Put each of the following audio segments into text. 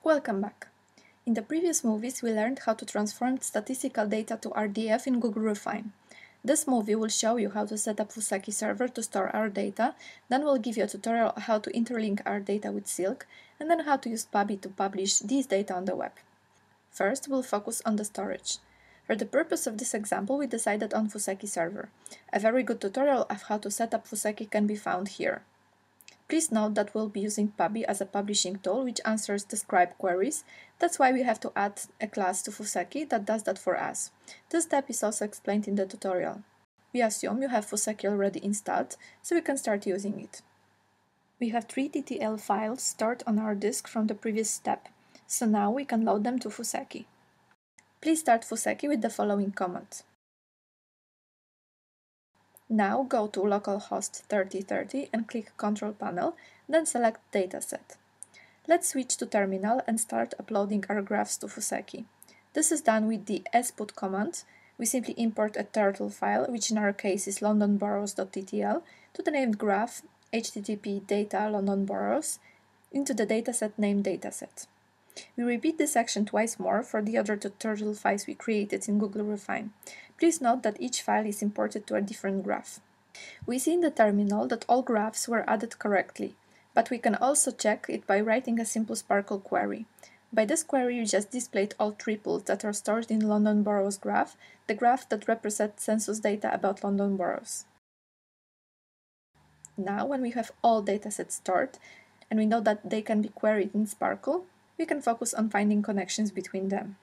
Welcome back. In the previous movies, we learned how to transform statistical data to RDF in Google Refine. This movie will show you how to set up Fusaki server to store our data, then we'll give you a tutorial on how to interlink our data with Silk, and then how to use Puppy to publish these data on the web. First, we'll focus on the storage. For the purpose of this example, we decided on Fusaki server. A very good tutorial of how to set up Fusaki can be found here. Please note that we'll be using Puppy as a publishing tool which answers the scribe queries. That's why we have to add a class to Fusaki that does that for us. This step is also explained in the tutorial. We assume you have Fusaki already installed, so we can start using it. We have 3 TTL files stored on our disk from the previous step, so now we can load them to Fusaki. Please start Fusaki with the following command. Now go to localhost 3030 and click Control Panel, then select Dataset. Let's switch to Terminal and start uploading our graphs to Fusaki. This is done with the sput command. We simply import a turtle file, which in our case is londonboroughs.ttl, to the named graph http data londonboroughs into the dataset named dataset. We repeat this action twice more for the other two turtle files we created in Google Refine. Please note that each file is imported to a different graph. We see in the terminal that all graphs were added correctly, but we can also check it by writing a simple Sparkle query. By this query, we just displayed all triples that are stored in London Boroughs graph, the graph that represents census data about London boroughs. Now, when we have all datasets stored, and we know that they can be queried in Sparkle, we can focus on finding connections between them.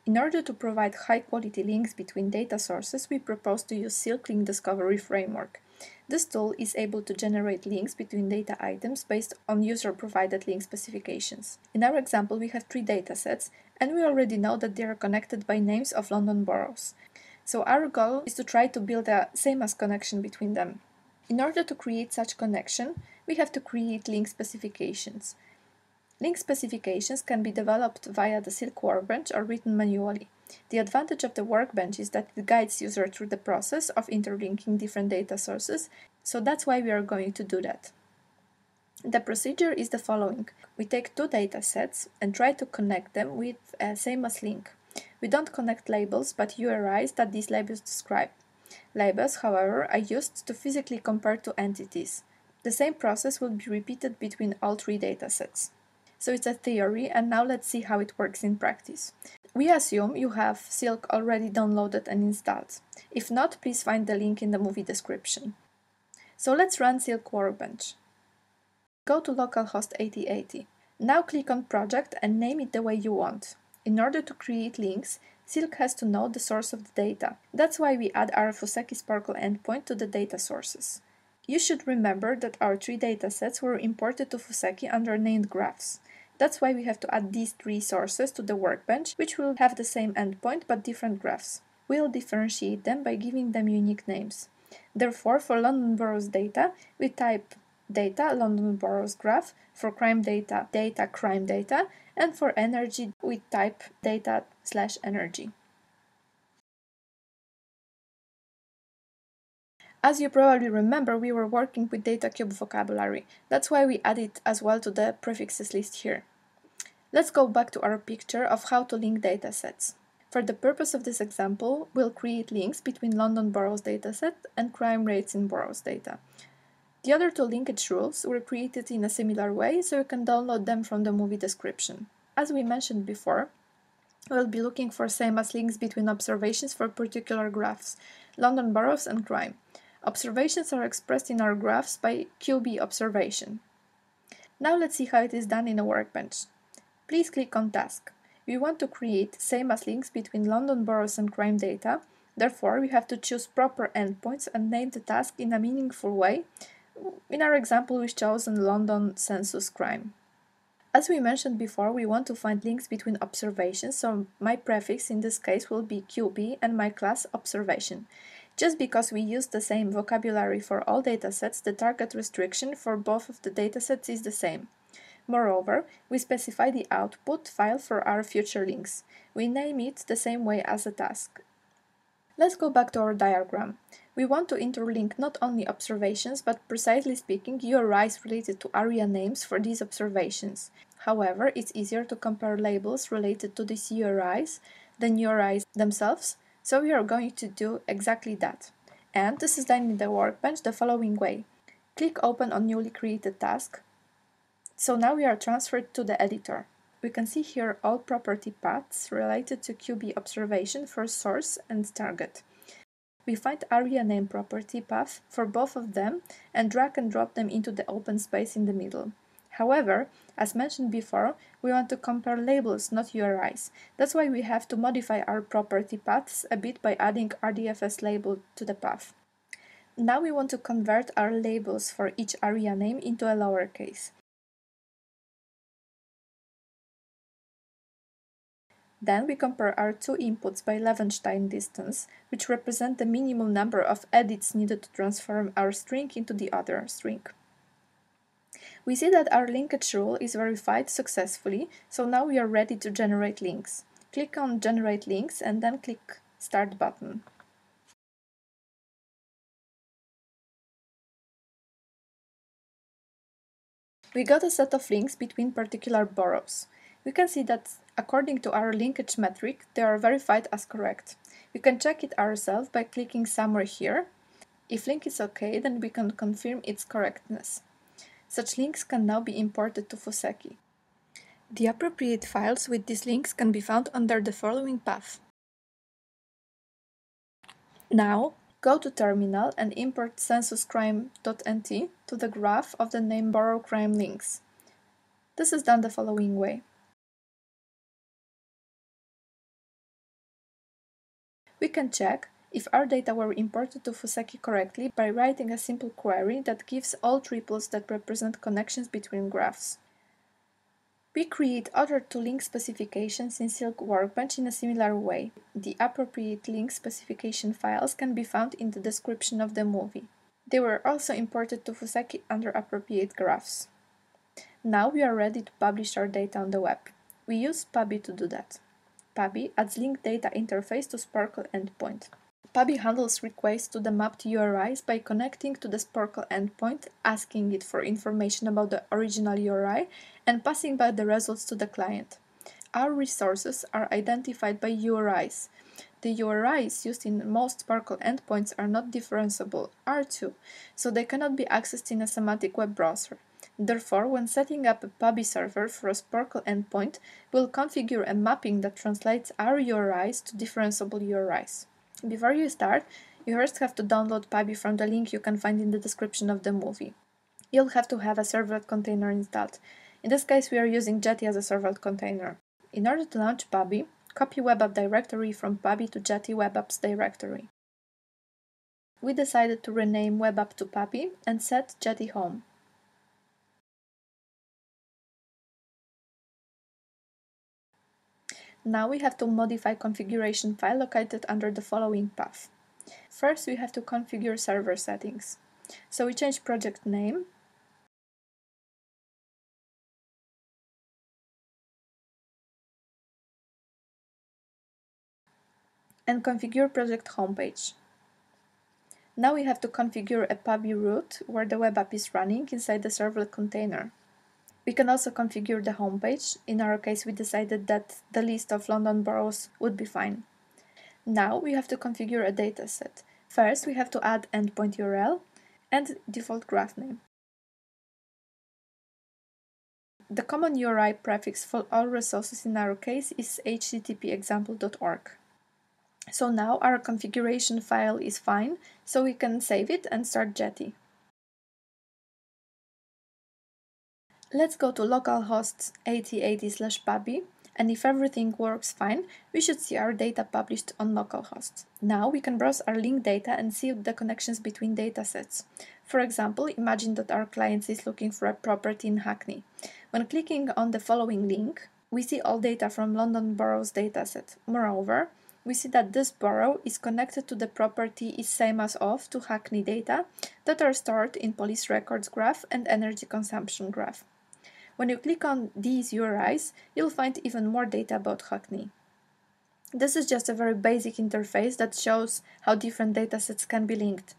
In order to provide high-quality links between data sources, we propose to use Silk Link Discovery Framework. This tool is able to generate links between data items based on user-provided link specifications. In our example, we have 3 datasets, and we already know that they are connected by names of London boroughs. So our goal is to try to build a same-as connection between them. In order to create such connection, we have to create link specifications. Link specifications can be developed via the Silk workbench or written manually. The advantage of the workbench is that it guides users through the process of interlinking different data sources, so that's why we are going to do that. The procedure is the following. We take 2 datasets and try to connect them with a same-as link. We don't connect labels, but URIs that these labels describe. Labels, however, are used to physically compare 2 entities. The same process will be repeated between all 3 datasets. So it's a theory, and now let's see how it works in practice. We assume you have Silk already downloaded and installed. If not, please find the link in the movie description. So let's run Silk Workbench. Go to localhost 8080. Now click on Project and name it the way you want. In order to create links, Silk has to know the source of the data. That's why we add our Fusaki Sparkle endpoint to the data sources. You should remember that our 3 datasets were imported to Fusaki under named graphs. That's why we have to add these 3 sources to the workbench, which will have the same endpoint but different graphs. We'll differentiate them by giving them unique names. Therefore, for London Boroughs data, we type data London Boroughs graph, for crime data, data crime data, and for energy, we type data/energy. As you probably remember, we were working with DataCube vocabulary. That's why we add it as well to the prefixes list here. Let's go back to our picture of how to link datasets. For the purpose of this example, we'll create links between London Boroughs dataset and crime rates in boroughs data. The other 2 linkage rules were created in a similar way, so you can download them from the movie description. As we mentioned before, we'll be looking for same-as links between observations for particular graphs, London boroughs and crime. Observations are expressed in our graphs by QB observation. Now let's see how it is done in a workbench. Please click on Task. We want to create same-as links between London boroughs and crime data, therefore we have to choose proper endpoints and name the task in a meaningful way. In our example, we've chosen London Census Crime. As we mentioned before, we want to find links between observations, so my prefix in this case will be QB and my class observation. Just because we use the same vocabulary for all datasets, the target restriction for both of the datasets is the same. Moreover, we specify the output file for our future links. We name it the same way as a task. Let's go back to our diagram. We want to interlink not only observations, but precisely speaking, URIs related to area names for these observations. However, it's easier to compare labels related to these URIs than URIs themselves, so we are going to do exactly that. And this is done in the workbench the following way. Click Open on newly created task. So now we are transferred to the editor. We can see here all property paths related to QB observation for source and target. We find area name property path for both of them and drag and drop them into the open space in the middle. However, as mentioned before, we want to compare labels, not URIs. That's why we have to modify our property paths a bit by adding RDFS label to the path. Now we want to convert our labels for each area name into a lowercase. Then we compare our two inputs by Levenstein distance, which represent the minimum number of edits needed to transform our string into the other string. We see that our linkage rule is verified successfully, so now we are ready to generate links. Click on Generate Links and then click Start button. We got a set of links between particular boroughs. We can see that according to our linkage metric, they are verified as correct. We can check it ourselves by clicking somewhere here. If link is OK, then we can confirm its correctness. Such links can now be imported to Fuseki. The appropriate files with these links can be found under the following path. Now, go to terminal and import censuscrime.nt to the graph of the name borough crime links. This is done the following way. We can check if our data were imported to Fuseki correctly by writing a simple query that gives all triples that represent connections between graphs. We create other two link specifications in Silk Workbench in a similar way. The appropriate link specification files can be found in the description of the movie. They were also imported to Fuseki under appropriate graphs. Now we are ready to publish our data on the web. We use Puppy to do that. Puppy adds link data interface to Sparkle endpoint. Puppy handles requests to the mapped URIs by connecting to the Sparkle endpoint, asking it for information about the original URI, and passing back the results to the client. Our resources are identified by URIs. The URIs used in most Sparkle endpoints are not differentiable R2, so they cannot be accessed in a semantic web browser. Therefore, when setting up a Puppy server for a Sparkle endpoint, we'll configure a mapping that translates our URIs to differentiable URIs. Before you start, you first have to download Puppy from the link you can find in the description of the movie. You'll have to have a servlet container installed. In this case, we are using Jetty as a servlet container. In order to launch Puppy, copy web app directory from Puppy to Jetty web apps directory. We decided to rename web app to Puppy and set Jetty home. Now we have to modify configuration file located under the following path. First, we have to configure server settings. So we change project name, and configure project homepage. Now we have to configure a Puppy root where the web app is running inside the servlet container. We can also configure the homepage. In our case, we decided that the list of London boroughs would be fine. Now we have to configure a dataset. First, we have to add endpoint URL and default graph name. The common URI prefix for all resources in our case is http://example.org. So now our configuration file is fine, so we can save it and start Jetty. Let's go to localhost 8080/Puppy, and if everything works fine, we should see our data published on localhost. Now we can browse our link data and see the connections between datasets. For example, imagine that our client is looking for a property in Hackney. When clicking on the following link, we see all data from London Borough's dataset. Moreover, we see that this borough is connected to the property is same as of to Hackney data that are stored in police records graph and energy consumption graph. When you click on these URIs, you'll find even more data about Hackney. This is just a very basic interface that shows how different datasets can be linked.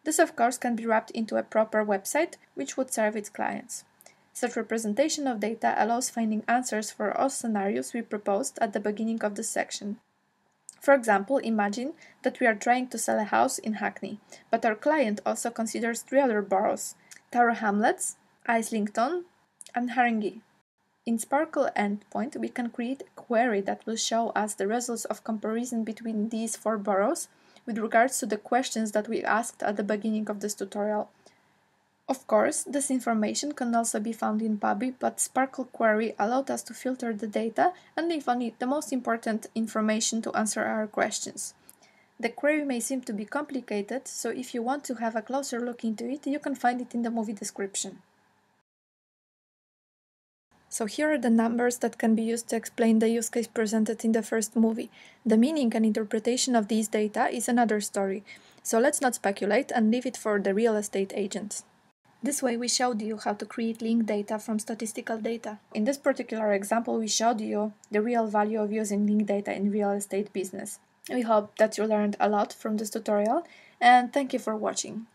This, of course, can be wrapped into a proper website, which would serve its clients. Such representation of data allows finding answers for all scenarios we proposed at the beginning of this section. For example, imagine that we are trying to sell a house in Hackney, but our client also considers 3 other boroughs: Tower Hamlets, Islington, and Haringey. In Sparkle Endpoint, we can create a query that will show us the results of comparison between these 4 boroughs with regards to the questions that we asked at the beginning of this tutorial. Of course, this information can also be found in PUBI, but Sparkle Query allowed us to filter the data and leave only the most important information to answer our questions. The query may seem to be complicated, so if you want to have a closer look into it, you can find it in the movie description. So here are the numbers that can be used to explain the use case presented in the first movie. The meaning and interpretation of these data is another story, so let's not speculate and leave it for the real estate agents. This way we showed you how to create linked data from statistical data. In this particular example, we showed you the real value of using linked data in real estate business. We hope that you learned a lot from this tutorial, and thank you for watching.